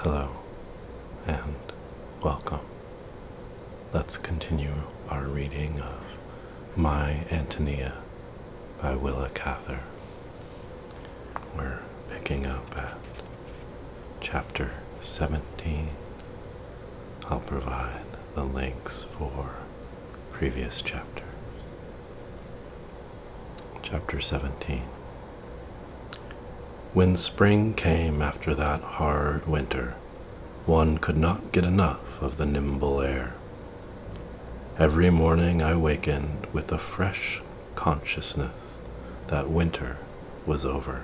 Hello and welcome. Let's continue our reading of My Antonia by Willa Cather. We're picking up at chapter 17. I'll provide the links for previous chapters. Chapter 17. When spring came after that hard winter, one could not get enough of the nimble air. Every morning I wakened with a fresh consciousness that winter was over.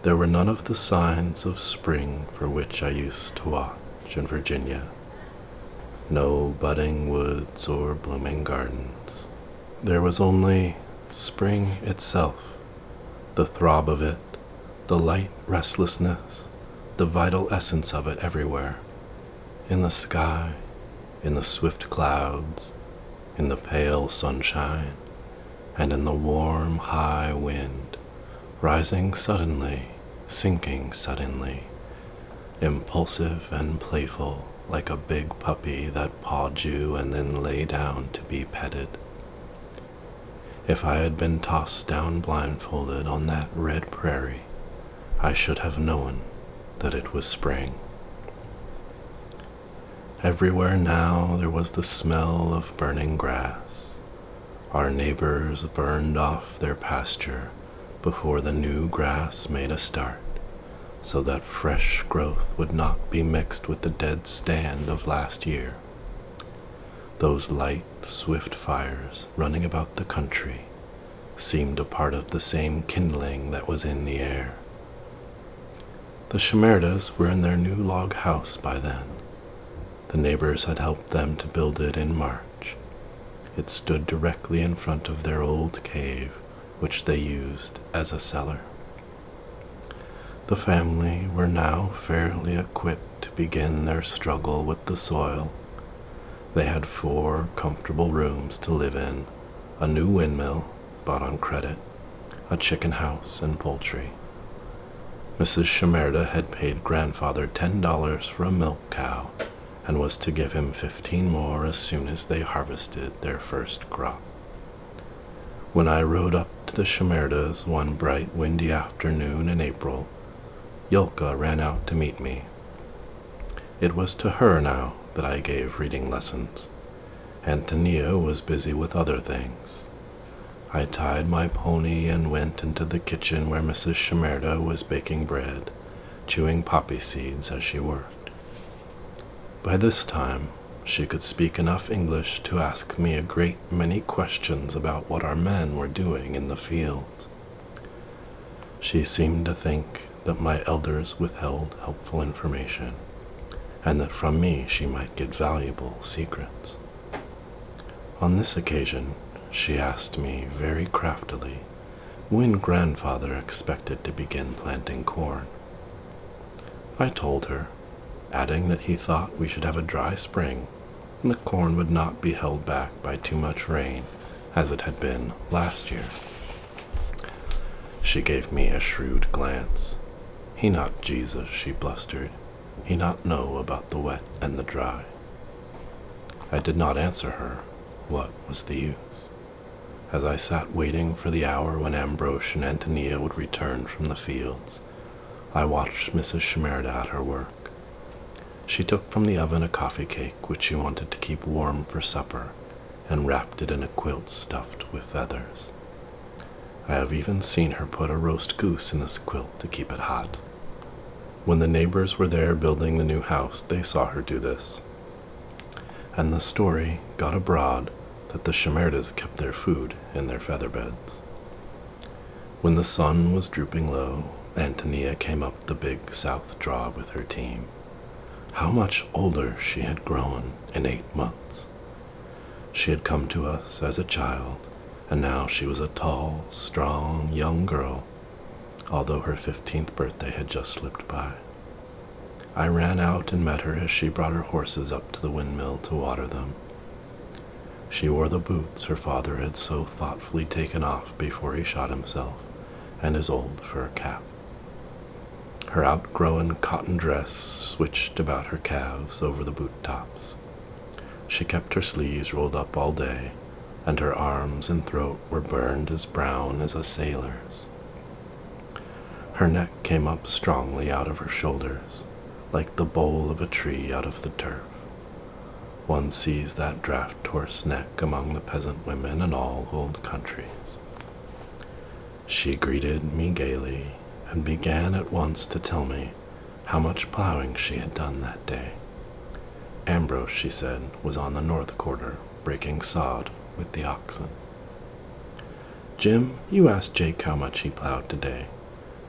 There were none of the signs of spring for which I used to watch in Virginia. No budding woods or blooming gardens. There was only spring itself, the throb of it, the light restlessness, the vital essence of it everywhere, in the sky, in the swift clouds, in the pale sunshine, and in the warm, high wind, rising suddenly, sinking suddenly, impulsive and playful like a big puppy that pawed you and then lay down to be petted. If I had been tossed down blindfolded on that red prairie, I should have known that it was spring. Everywhere now there was the smell of burning grass. Our neighbors burned off their pasture before the new grass made a start, so that fresh growth would not be mixed with the dead stand of last year. Those light, swift fires running about the country seemed a part of the same kindling that was in the air. The Shimerdas were in their new log house by then. The neighbors had helped them to build it in March. It stood directly in front of their old cave, which they used as a cellar. The family were now fairly equipped to begin their struggle with the soil. They had 4 comfortable rooms to live in, a new windmill bought on credit, a chicken house and poultry. Mrs. Shimerda had paid grandfather $10 for a milk cow and was to give him 15 more as soon as they harvested their first crop. When I rode up to the Shimerdas one bright windy afternoon in April, Yulka ran out to meet me. It was to her now that I gave reading lessons. Antonia was busy with other things. I tied my pony and went into the kitchen where Mrs. Shimerda was baking bread, chewing poppy seeds as she worked. By this time, she could speak enough English to ask me a great many questions about what our men were doing in the fields. She seemed to think that my elders withheld helpful information, and that from me she might get valuable secrets. On this occasion, she asked me very craftily when grandfather expected to begin planting corn. I told her, adding that he thought we should have a dry spring and the corn would not be held back by too much rain as it had been last year. She gave me a shrewd glance. "He not Jesus," she blustered. "He not know about the wet and the dry." I did not answer her. What was the use? As I sat waiting for the hour when Ambrose and Antonia would return from the fields, I watched Mrs. Shimerda at her work. She took from the oven a coffee cake which she wanted to keep warm for supper, and wrapped it in a quilt stuffed with feathers. I have even seen her put a roast goose in this quilt to keep it hot. When the neighbors were there building the new house, they saw her do this, and the story got abroad that the Shimerdas kept their food in their feather beds. When the sun was drooping low, Antonia came up the big south draw with her team. How much older she had grown in 8 months. She had come to us as a child, and now she was a tall, strong, young girl, although her 15th birthday had just slipped by. I ran out and met her as she brought her horses up to the windmill to water them. She wore the boots her father had so thoughtfully taken off before he shot himself, and his old fur cap. Her outgrown cotton dress switched about her calves over the boot tops. She kept her sleeves rolled up all day, and her arms and throat were burned as brown as a sailor's. Her neck came up strongly out of her shoulders, like the bole of a tree out of the turf. One sees that draft horse neck among the peasant women in all old countries. She greeted me gaily and began at once to tell me how much plowing she had done that day. Ambrose, she said, was on the north quarter, breaking sod with the oxen. Jim, you asked Jake how much he plowed today.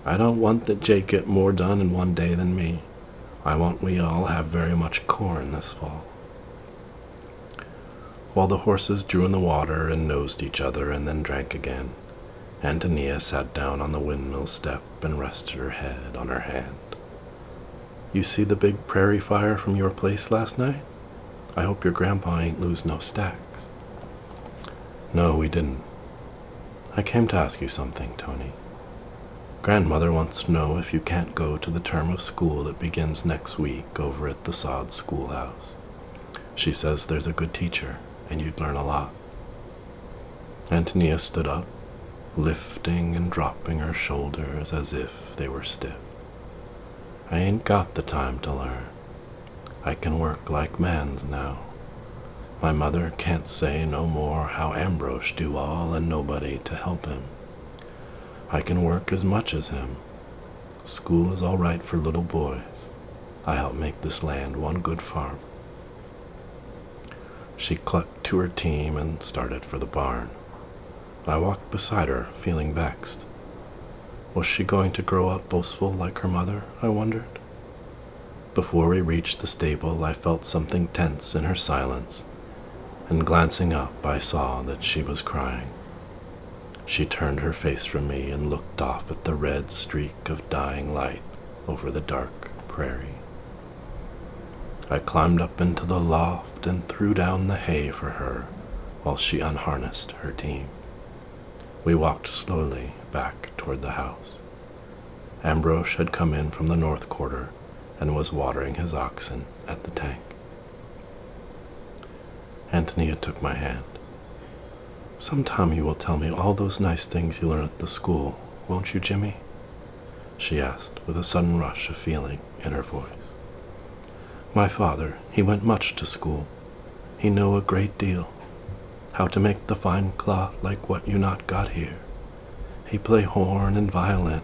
I don't want that Jake get more done in one day than me. I want we all have very much corn this fall. While the horses drew in the water and nosed each other and then drank again, Antonia sat down on the windmill step and rested her head on her hand. You see the big prairie fire from your place last night? I hope your grandpa ain't lose no stacks. No, we didn't. I came to ask you something, Tony. Grandmother wants to know if you can't go to the term of school that begins next week over at the sod schoolhouse. She says there's a good teacher, and you'd learn a lot. Antonia stood up, lifting and dropping her shoulders as if they were stiff. I ain't got the time to learn. I can work like mans now. My mother can't say no more how Ambrose do all and nobody to help him. I can work as much as him. School is all right for little boys. I help make this land one good farm. She clucked to her team and started for the barn. I walked beside her, feeling vexed. Was she going to grow up boastful like her mother, I wondered? Before we reached the stable, I felt something tense in her silence, and glancing up, I saw that she was crying. She turned her face from me and looked off at the red streak of dying light over the dark prairie. I climbed up into the loft and threw down the hay for her while she unharnessed her team. We walked slowly back toward the house. Ambrose had come in from the north quarter and was watering his oxen at the tank. Antonia took my hand. Sometime you will tell me all those nice things you learn at the school, won't you, Jimmy? She asked with a sudden rush of feeling in her voice. My father, he went much to school. He know a great deal. How to make the fine cloth like what you not got here. He play horn and violin,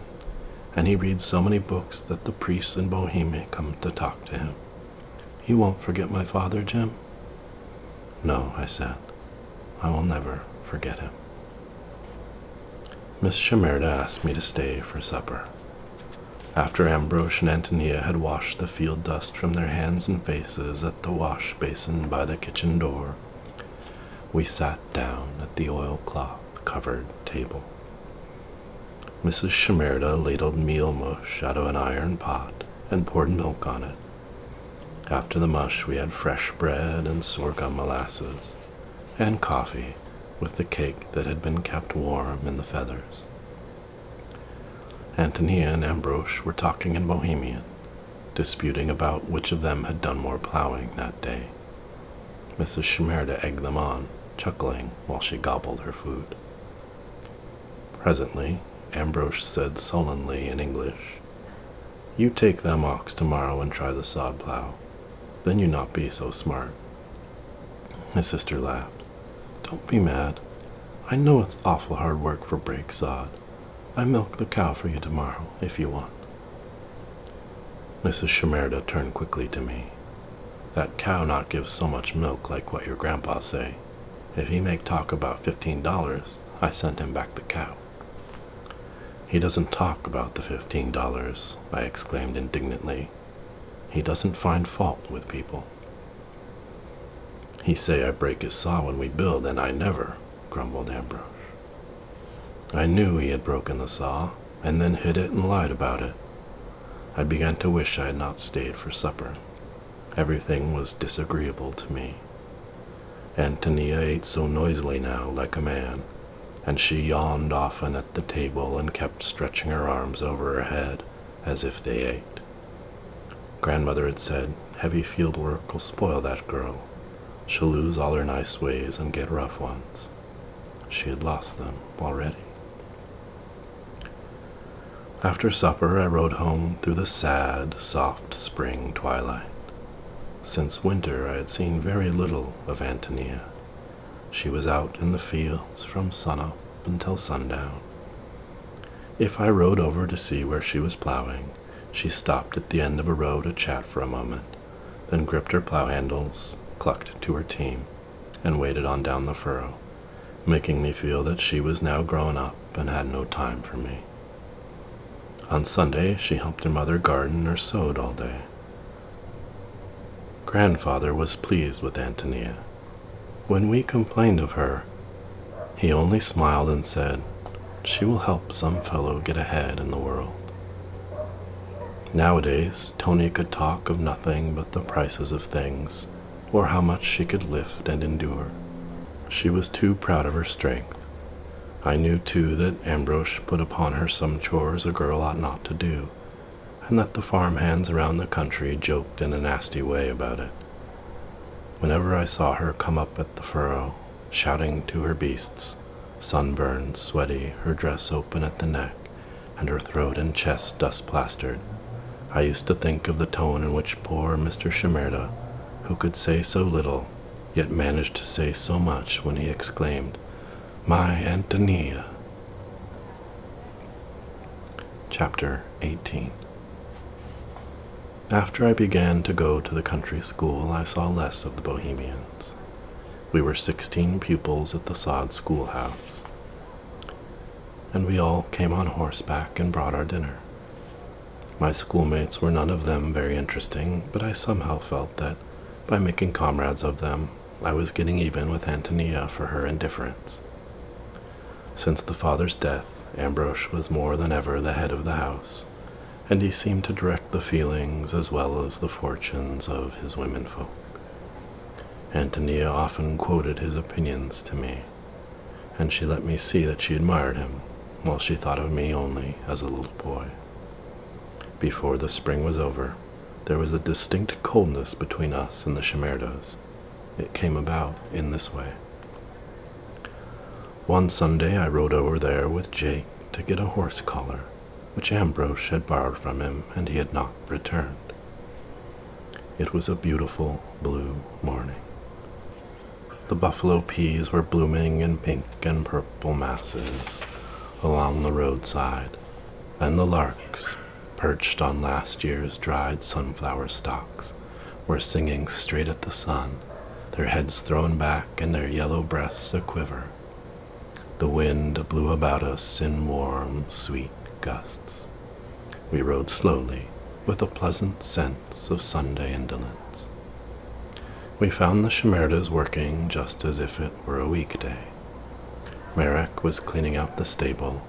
and he reads so many books that the priests in Bohemia come to talk to him. You won't forget my father, Jim? No, I said. I will never forget him. Miss Shimerda asked me to stay for supper. After Ambrose and Antonia had washed the field dust from their hands and faces at the wash basin by the kitchen door, we sat down at the oilcloth-covered table. Mrs. Shimerda ladled meal mush out of an iron pot and poured milk on it. After the mush, we had fresh bread and sorghum molasses, and coffee with the cake that had been kept warm in the feathers. Antonia and Ambrose were talking in Bohemian, disputing about which of them had done more plowing that day. Mrs. Shimerda egged them on, chuckling while she gobbled her food. Presently, Ambrose said sullenly in English, You take them ox tomorrow and try the sod plow. Then you not be so smart. His sister laughed. Don't be mad. I know it's awful hard work for break sod. I milk the cow for you tomorrow, if you want. Mrs. Shimerda turned quickly to me. That cow not give so much milk like what your grandpa say. If he make talk about $15, I send him back the cow. He doesn't talk about the $15, I exclaimed indignantly. He doesn't find fault with people. He say I break his saw when we build, and I never, grumbled Ambrose. I knew he had broken the saw, and then hid it and lied about it. I began to wish I had not stayed for supper. Everything was disagreeable to me. Antonia ate so noisily now, like a man, and she yawned often at the table and kept stretching her arms over her head as if they ate. Grandmother had said, heavy field work will spoil that girl. She'll lose all her nice ways and get rough ones. She had lost them already. After supper, I rode home through the sad, soft spring twilight. Since winter, I had seen very little of Antonia. She was out in the fields from sunup until sundown. If I rode over to see where she was plowing, she stopped at the end of a row to chat for a moment, then gripped her plow handles, clucked to her team, and waded on down the furrow, making me feel that she was now grown up and had no time for me. On Sunday, she helped her mother garden or sewed all day. Grandfather was pleased with Antonia. When we complained of her, he only smiled and said, "She will help some fellow get ahead in the world." Nowadays, Tony could talk of nothing but the prices of things, or how much she could lift and endure. She was too proud of her strength. I knew, too, that Ambrose put upon her some chores a girl ought not to do, and that the farm hands around the country joked in a nasty way about it. Whenever I saw her come up at the furrow, shouting to her beasts, sunburned, sweaty, her dress open at the neck, and her throat and chest dust-plastered, I used to think of the tone in which poor Mr. Shimerda, who could say so little, yet managed to say so much when he exclaimed, "My Antonia." Chapter 18. After I began to go to the country school, I saw less of the Bohemians. We were 16 pupils at the sod schoolhouse, and we all came on horseback and brought our dinner. My schoolmates were none of them very interesting, but I somehow felt that, by making comrades of them, I was getting even with Antonia for her indifference. Since the father's death, Ambrose was more than ever the head of the house, and he seemed to direct the feelings as well as the fortunes of his womenfolk. Antonia often quoted his opinions to me, and she let me see that she admired him, while she thought of me only as a little boy. Before the spring was over, there was a distinct coldness between us and the Shimerdas. It came about in this way. One Sunday I rode over there with Jake to get a horse collar, which Ambrose had borrowed from him and he had not returned. It was a beautiful blue morning. The buffalo peas were blooming in pink and purple masses along the roadside, and the larks, perched on last year's dried sunflower stalks, were singing straight at the sun, their heads thrown back and their yellow breasts a-quiver. The wind blew about us in warm, sweet gusts. We rode slowly, with a pleasant sense of Sunday indolence. We found the Shimerdas working just as if it were a weekday. Marek was cleaning out the stable,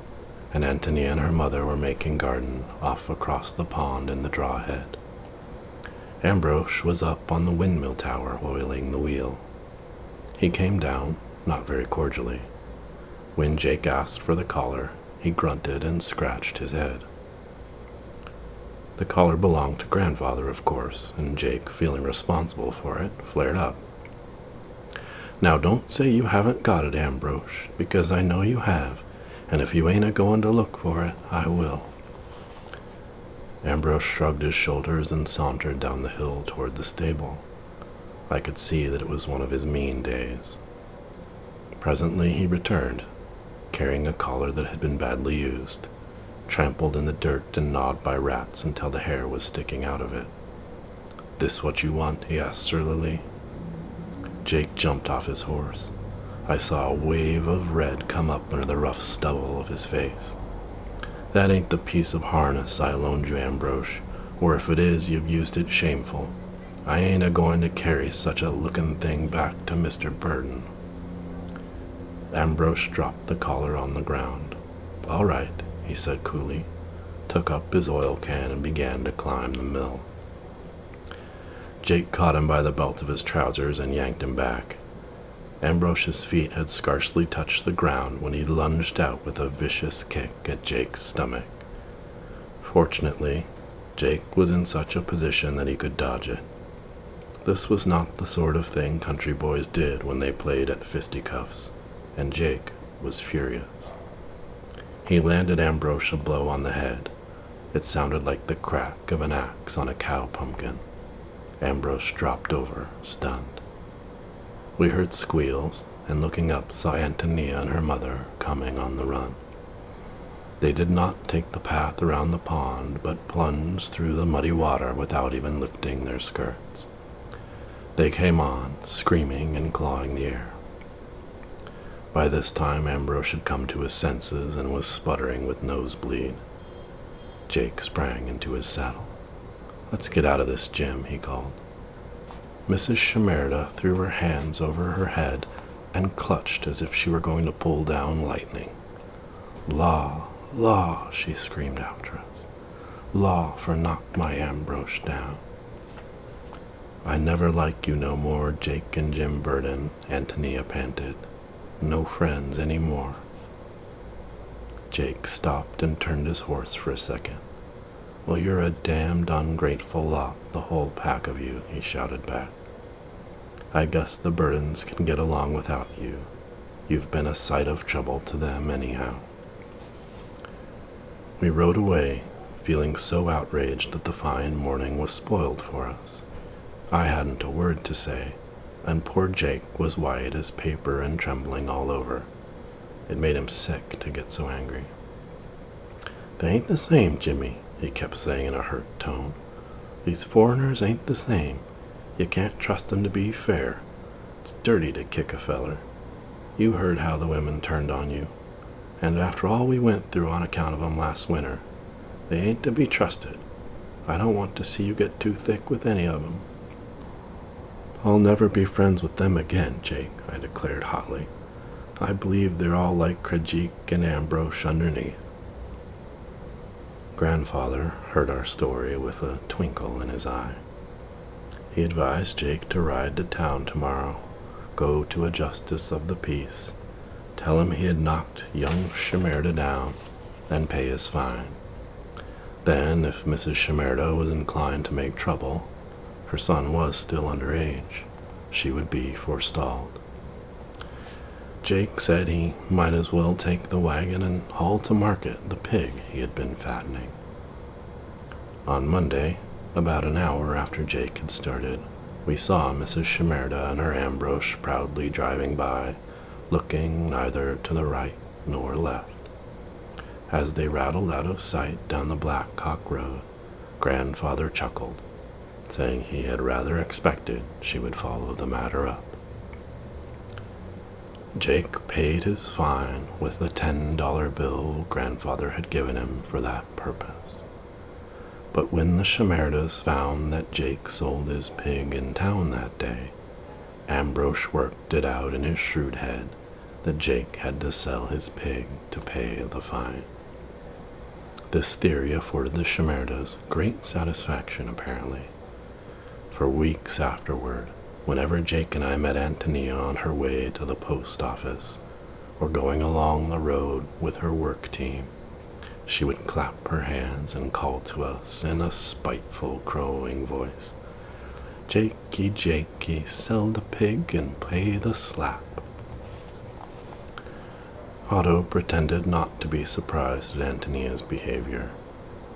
and Antonia and her mother were making garden off across the pond in the drawhead. Ambrose was up on the windmill tower oiling the wheel. He came down, not very cordially. When Jake asked for the collar, he grunted and scratched his head. The collar belonged to Grandfather, of course, and Jake, feeling responsible for it, flared up. "Now don't say you haven't got it, Ambrose, because I know you have, and if you ain't a-going to look for it, I will." Ambrose shrugged his shoulders and sauntered down the hill toward the stable. I could see that it was one of his mean days. Presently he returned, carrying a collar that had been badly used, trampled in the dirt and gnawed by rats until the hair was sticking out of it. "This what you want?" he asked surlily. Jake jumped off his horse. I saw a wave of red come up under the rough stubble of his face. "That ain't the piece of harness I loaned you, Ambrose, or if it is, you've used it shameful. I ain't a-going to carry such a looking thing back to Mr. Burden." Ambrose dropped the collar on the ground. "All right," he said coolly, took up his oil can and began to climb the mill. Jake caught him by the belt of his trousers and yanked him back. Ambrose's feet had scarcely touched the ground when he lunged out with a vicious kick at Jake's stomach. Fortunately, Jake was in such a position that he could dodge it. This was not the sort of thing country boys did when they played at fisticuffs, and Jake was furious. He landed Ambrose a blow on the head. It sounded like the crack of an axe on a cow pumpkin. Ambrose dropped over, stunned. We heard squeals, and looking up saw Antonia and her mother coming on the run. They did not take the path around the pond, but plunged through the muddy water without even lifting their skirts. They came on, screaming and clawing the air. By this time, Ambrose had come to his senses and was sputtering with nosebleed. Jake sprang into his saddle. "Let's get out of this, Jim," he called. Mrs. Shimerda threw her hands over her head and clutched as if she were going to pull down lightning. "Law, law," she screamed after us. "Law for knock my Ambrose down." "I never like you no more, Jake and Jim Burden," Antonia panted. "No friends any more." Jake stopped and turned his horse for a second. "Well, you're a damned ungrateful lot, the whole pack of you," he shouted back. "I guess the Burdens can get along without you. You've been a sight of trouble to them anyhow." We rode away, feeling so outraged that the fine morning was spoiled for us. I hadn't a word to say, and poor Jake was white as paper and trembling all over. It made him sick to get so angry. "They ain't the same, Jimmy," he kept saying in a hurt tone. "These foreigners ain't the same. You can't trust 'em to be fair. It's dirty to kick a feller. You heard how the women turned on you. And after all we went through on account of 'em last winter, they ain't to be trusted. I don't want to see you get too thick with any of 'em." "I'll never be friends with them again, Jake," I declared hotly. "I believe they're all like Krajik and Ambrose underneath." Grandfather heard our story with a twinkle in his eye. He advised Jake to ride to town tomorrow, go to a justice of the peace, tell him he had knocked young Shimerda down, and pay his fine. Then, if Mrs. Shimerda was inclined to make trouble, her son was still underage, she would be forestalled. Jake said he might as well take the wagon and haul to market the pig he had been fattening. On Monday, about an hour after Jake had started, we saw Mrs. Shimerda and her Ambrose proudly driving by, looking neither to the right nor left. As they rattled out of sight down the Blackcock Road, Grandfather chuckled, saying he had rather expected she would follow the matter up. Jake paid his fine with the $10 bill Grandfather had given him for that purpose. But when the Shimerdas found that Jake sold his pig in town that day, Ambrose worked it out in his shrewd head that Jake had to sell his pig to pay the fine. This theory afforded the Shimerdas great satisfaction, apparently. For weeks afterward, whenever Jake and I met Antonia on her way to the post office, or going along the road with her work team, she would clap her hands and call to us in a spiteful, crowing voice, "Jakey, Jakey, sell the pig and pay the slap." Otto pretended not to be surprised at Antonia's behavior.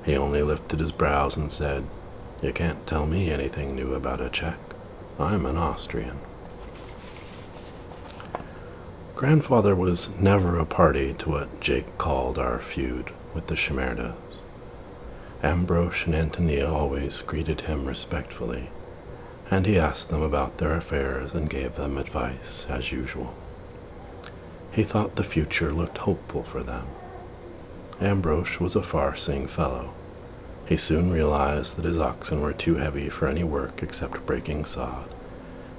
He only lifted his brows and said, "You can't tell me anything new about a Czech. I'm an Austrian." Grandfather was never a party to what Jake called our feud with the Shimerdas. Ambrose and Antonia always greeted him respectfully, and he asked them about their affairs and gave them advice as usual. He thought the future looked hopeful for them. Ambrose was a far-seeing fellow. He soon realized that his oxen were too heavy for any work except breaking sod,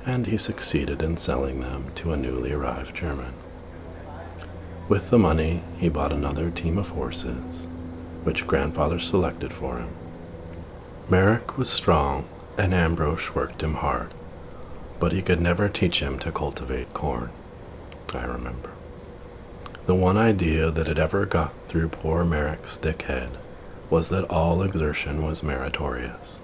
and he succeeded in selling them to a newly arrived German. With the money, he bought another team of horses, which Grandfather selected for him. Merrick was strong, and Ambrose worked him hard, but he could never teach him to cultivate corn, I remember. The one idea that had ever got through poor Merrick's thick head was that all exertion was meritorious.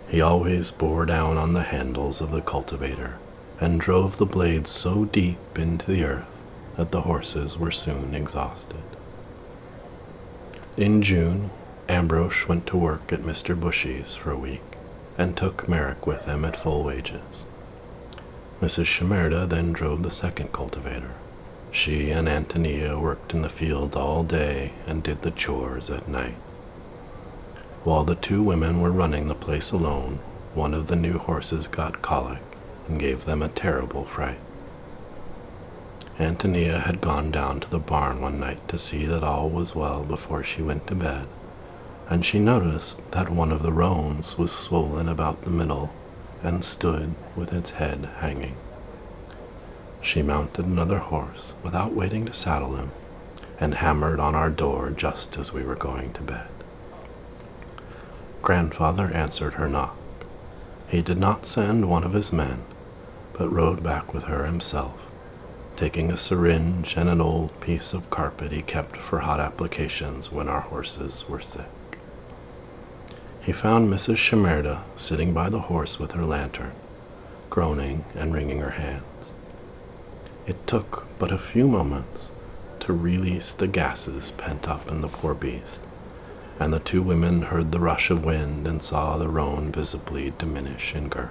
He always bore down on the handles of the cultivator and drove the blades so deep into the earth that the horses were soon exhausted. In June, Ambrose went to work at Mr. Bushy's for a week and took Merrick with him at full wages. Mrs. Shimerda then drove the second cultivator. She and Antonia worked in the fields all day and did the chores at night. While the two women were running the place alone, one of the new horses got colic and gave them a terrible fright. Antonia had gone down to the barn one night to see that all was well before she went to bed, and she noticed that one of the roans was swollen about the middle and stood with its head hanging. She mounted another horse without waiting to saddle him and hammered on our door just as we were going to bed. Grandfather answered her knock. He did not send one of his men, but rode back with her himself, taking a syringe and an old piece of carpet he kept for hot applications when our horses were sick. He found Mrs. Shimerda sitting by the horse with her lantern, groaning and wringing her hands. It took but a few moments to release the gases pent up in the poor beast, and the two women heard the rush of wind and saw the roan visibly diminish in girth.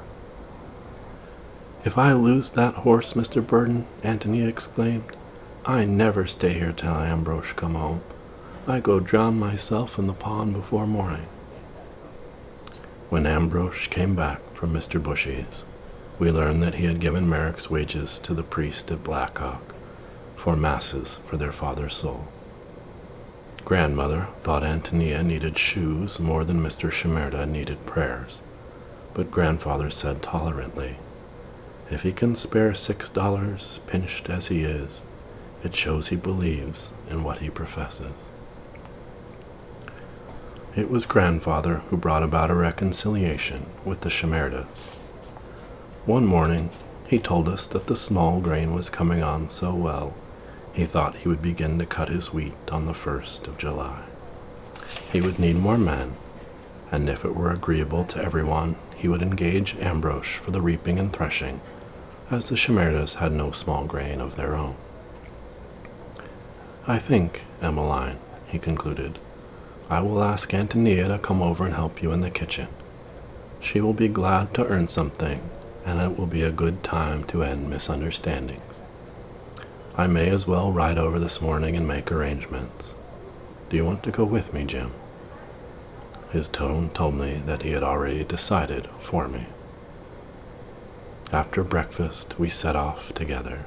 "If I lose that horse, Mr. Burden," Antonia exclaimed, "I never stay here till Ambrose come home. I go drown myself in the pond before morning." When Ambrose came back from Mr. Bushy's, we learned that he had given Merrick's wages to the priest at Black Hawk for masses for their father's soul. Grandmother thought Antonia needed shoes more than Mr. Shimerda needed prayers, but Grandfather said tolerantly, "If he can spare $6, pinched as he is, it shows he believes in what he professes." It was Grandfather who brought about a reconciliation with the Shimerdas. One morning, he told us that the small grain was coming on so well, he thought he would begin to cut his wheat on the 1st of July. He would need more men, and if it were agreeable to everyone, he would engage Ambrose for the reaping and threshing, as the Shimerdas had no small grain of their own. "I think, Emmeline," he concluded, "I will ask Antonia to come over and help you in the kitchen. She will be glad to earn something, and it will be a good time to end misunderstandings. I may as well ride over this morning and make arrangements. Do you want to go with me, Jim?" His tone told me that he had already decided for me. After breakfast, we set off together.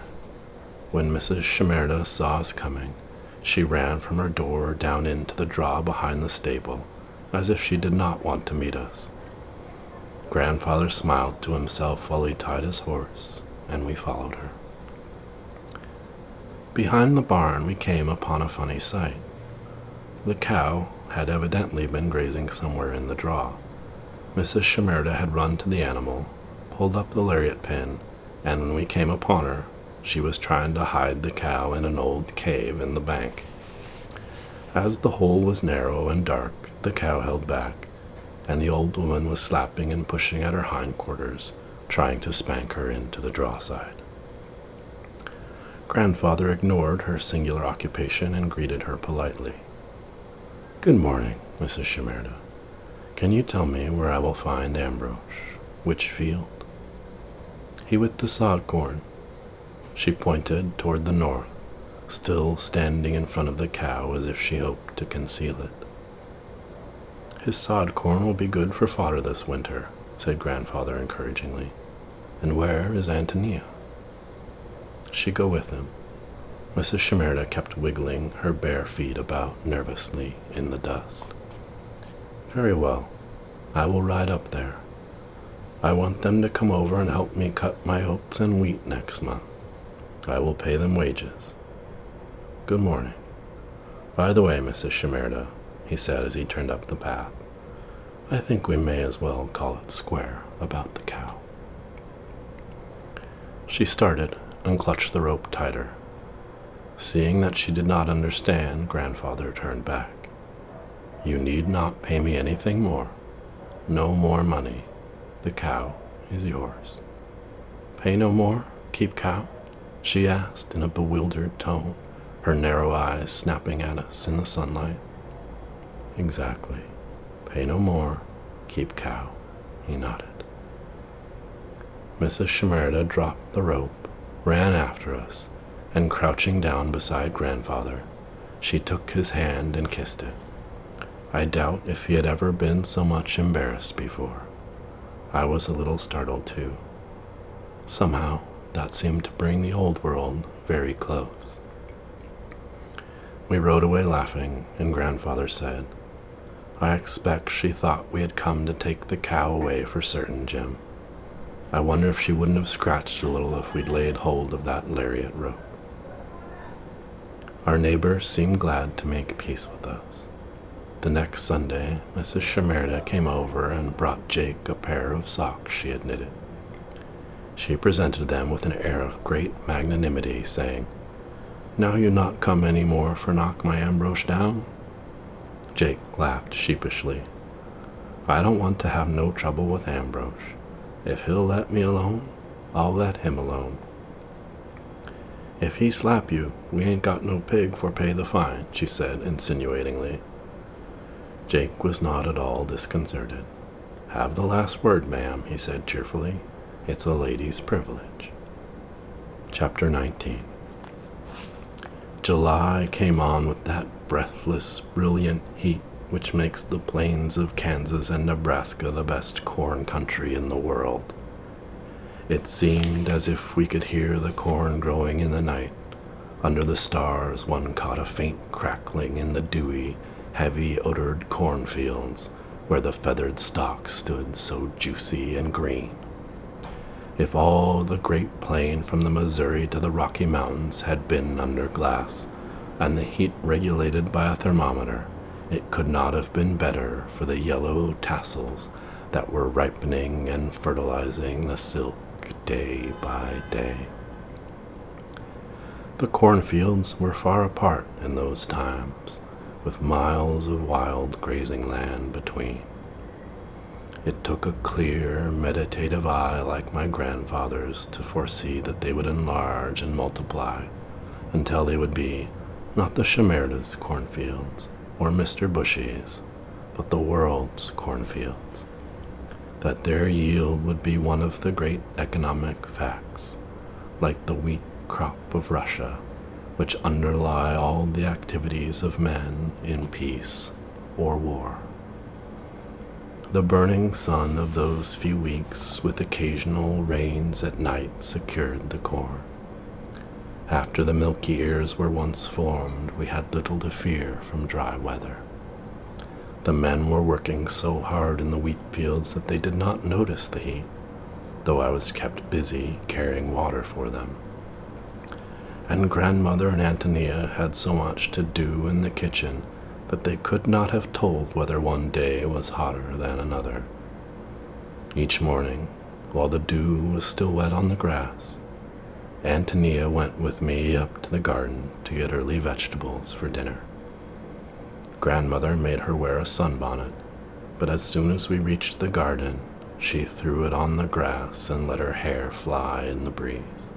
When Mrs. Shimerda saw us coming, she ran from her door down into the draw behind the stable, as if she did not want to meet us. Grandfather smiled to himself while he tied his horse, and we followed her. Behind the barn, we came upon a funny sight. The cow had evidently been grazing somewhere in the draw. Mrs. Shimerda had run to the animal, pulled up the lariat pin, and when we came upon her, she was trying to hide the cow in an old cave in the bank. As the hole was narrow and dark, the cow held back, and the old woman was slapping and pushing at her hindquarters, trying to spank her into the draw side. Grandfather ignored her singular occupation and greeted her politely. "Good morning, Mrs. Shimerda. Can you tell me where I will find Ambrose? Which field?" "He with the sod corn." She pointed toward the north, still standing in front of the cow as if she hoped to conceal it. "His sod corn will be good for fodder this winter," said Grandfather encouragingly. "And where is Antonia?" "She go with him." Mrs. Shimerda kept wiggling her bare feet about nervously in the dust. "Very well. I will ride up there. I want them to come over and help me cut my oats and wheat next month. I will pay them wages. Good morning. By the way, Mrs. Shimerda," he said as he turned up the path, "I think we may as well call it square about the cow." She started and clutched the rope tighter. Seeing that she did not understand, Grandfather turned back. You need not pay me anything more. No more money. The cow is yours. Pay no more? Keep cow? She asked in a bewildered tone, her narrow eyes snapping at us in the sunlight. Exactly. Pay no more. Keep cow. He nodded. Mrs. Shimerda dropped the rope, ran after us, and crouching down beside grandfather, she took his hand and kissed it. I doubt if he had ever been so much embarrassed before. I was a little startled too. Somehow, that seemed to bring the old world very close. We rode away laughing, and grandfather said, I expect she thought we had come to take the cow away for certain, Jim. I wonder if she wouldn't have scratched a little if we'd laid hold of that lariat rope. Our neighbor seemed glad to make peace with us. The next Sunday, Mrs. Shimerda came over and brought Jake a pair of socks she had knitted. She presented them with an air of great magnanimity, saying, Now you not come any more for knock my Ambrose down? Jake laughed sheepishly. I don't want to have no trouble with Ambrose. If he'll let me alone, I'll let him alone. If he slap you, we ain't got no pig for pay the fine, she said insinuatingly. Jake was not at all disconcerted. Have the last word, ma'am, he said cheerfully. It's a lady's privilege. Chapter 19. July came on with that breathless, brilliant heat which makes the plains of Kansas and Nebraska the best corn country in the world. It seemed as if we could hear the corn growing in the night. Under the stars one caught a faint crackling in the dewy, heavy-odored cornfields where the feathered stalks stood so juicy and green. If all the great plain from the Missouri to the Rocky Mountains had been under glass, and the heat regulated by a thermometer, it could not have been better for the yellow tassels that were ripening and fertilizing the silk day by day. The cornfields were far apart in those times, with miles of wild grazing land between. It took a clear, meditative eye like my grandfather's to foresee that they would enlarge and multiply until they would be not the Shimerda's cornfields or Mr. Bushy's, but the world's cornfields, that their yield would be one of the great economic facts, like the wheat crop of Russia, which underlie all the activities of men in peace or war. The burning sun of those few weeks with occasional rains at night secured the corn. After the milky ears were once formed, we had little to fear from dry weather. The men were working so hard in the wheat fields that they did not notice the heat, though I was kept busy carrying water for them. And grandmother and Antonia had so much to do in the kitchen that they could not have told whether one day was hotter than another. Each morning, while the dew was still wet on the grass, Antonia went with me up to the garden to get early vegetables for dinner. Grandmother made her wear a sunbonnet, but as soon as we reached the garden, she threw it on the grass and let her hair fly in the breeze.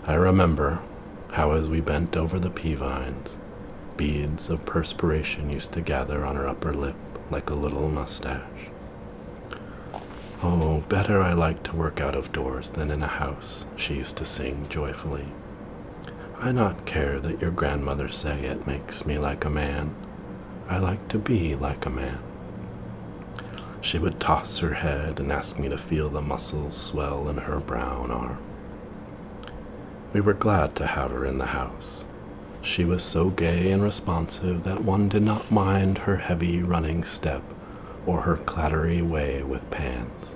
I remember how as we bent over the pea vines, beads of perspiration used to gather on her upper lip like a little mustache. Oh, better I like to work out of doors than in a house, she used to sing joyfully. I not care that your grandmother say it makes me like a man. I like to be like a man. She would toss her head and ask me to feel the muscles swell in her brown arm. We were glad to have her in the house. She was so gay and responsive that one did not mind her heavy running step or her clattery way with pans.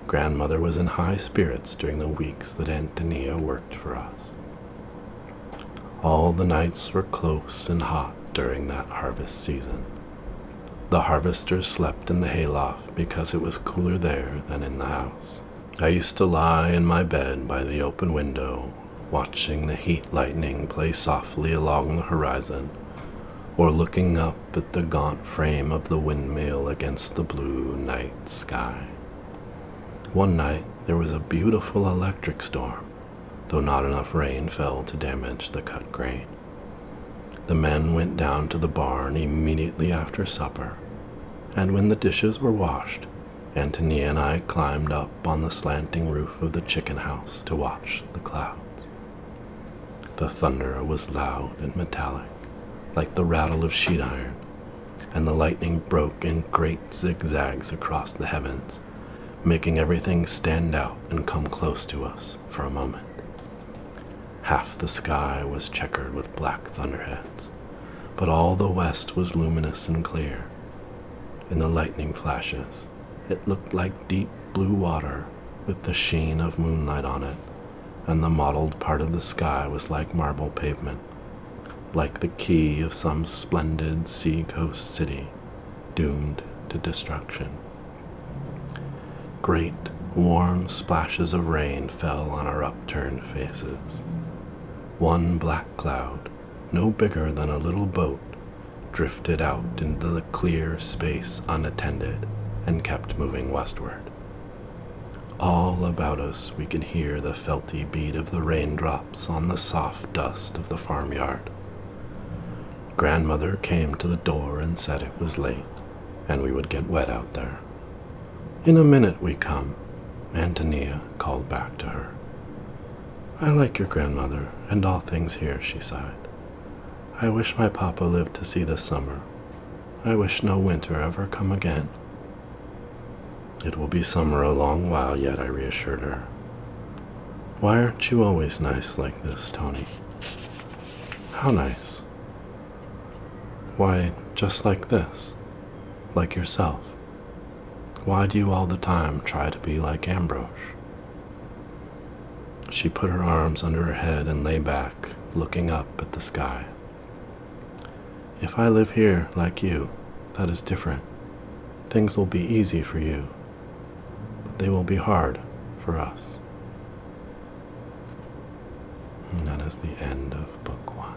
Grandmother was in high spirits during the weeks that Antonia worked for us. All the nights were close and hot during that harvest season. The harvesters slept in the hayloft because it was cooler there than in the house. I used to lie in my bed by the open window, watching the heat lightning play softly along the horizon, or looking up at the gaunt frame of the windmill against the blue night sky. One night there was a beautiful electric storm, though not enough rain fell to damage the cut grain. The men went down to the barn immediately after supper, and when the dishes were washed, Antonia and I climbed up on the slanting roof of the chicken house to watch the clouds. The thunder was loud and metallic, like the rattle of sheet iron, and the lightning broke in great zigzags across the heavens, making everything stand out and come close to us for a moment. Half the sky was checkered with black thunderheads, but all the west was luminous and clear. In the lightning flashes, it looked like deep blue water with the sheen of moonlight on it, and the mottled part of the sky was like marble pavement, like the quay of some splendid sea-coast city doomed to destruction. Great, warm splashes of rain fell on our upturned faces. One black cloud, no bigger than a little boat, drifted out into the clear space unattended and kept moving westward. All about us we could hear the felty beat of the raindrops on the soft dust of the farmyard. Grandmother came to the door and said it was late, and we would get wet out there. "In a minute we come," Antonia called back to her. "I like your grandmother and all things here," she sighed. "I wish my papa lived to see the summer. I wish no winter ever come again." "It will be summer a long while yet," I reassured her. "Why aren't you always nice like this, Tony?" "How nice?" "Why, just like this, like yourself. Why do you all the time try to be like Ambrose?" She put her arms under her head and lay back, looking up at the sky. "If I live here like you, that is different. Things will be easy for you, but they will be hard for us." And that is the end of book 1.